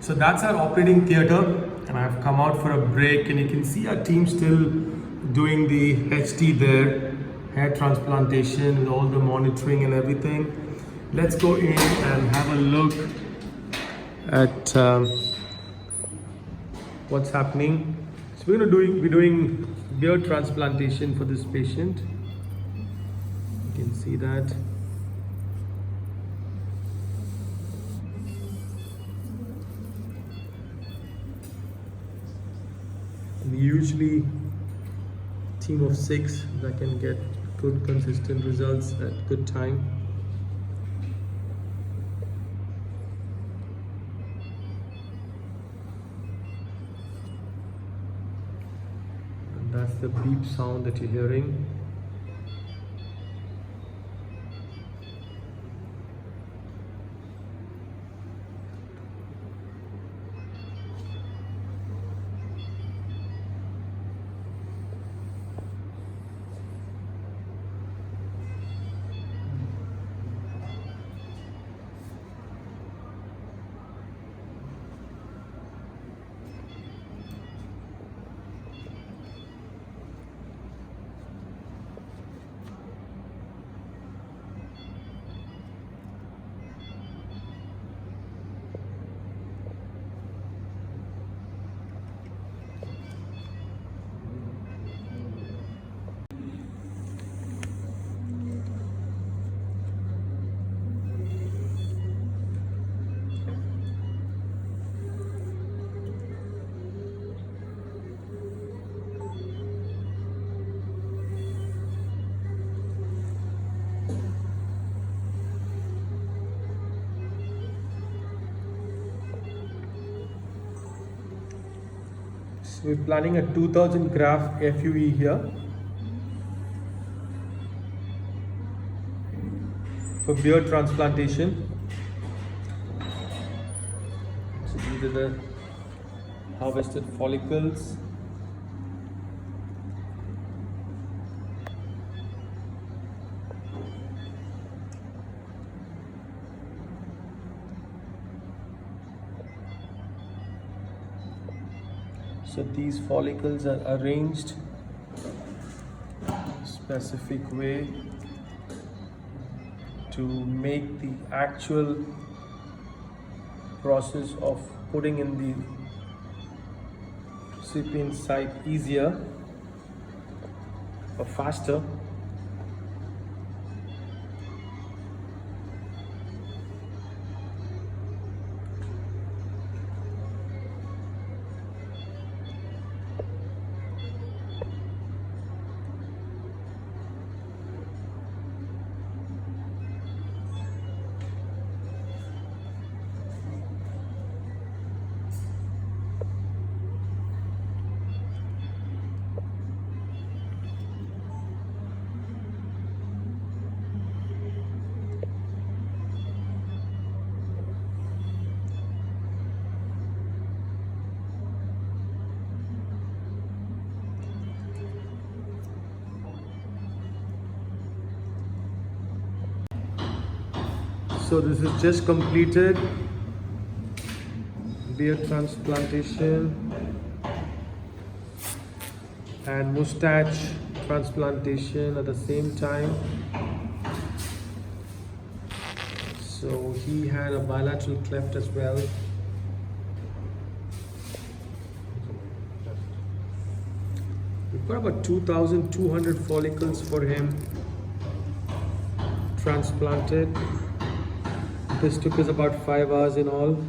So that's our operating theater, and I've come out for a break, and you can see our team still doing the HT there, hair transplantation with all the monitoring and everything. Let's go in and have a look at what's happening. So we're going to be doing beard transplantation for this patient. You can see that. We usually team of 6 that can get good consistent results at good time. And that's the beep sound that you're hearing. We're planning a 2000 graft FUE here for beard transplantation. So these are the harvested follicles. So these follicles are arranged in a specific way to make the actual process of putting in the recipient site easier or faster. So this is just completed beard transplantation and mustache transplantation at the same time. So he had a bilateral cleft as well. We've got about 2,200 follicles for him transplanted. This took us about 5 hours in all.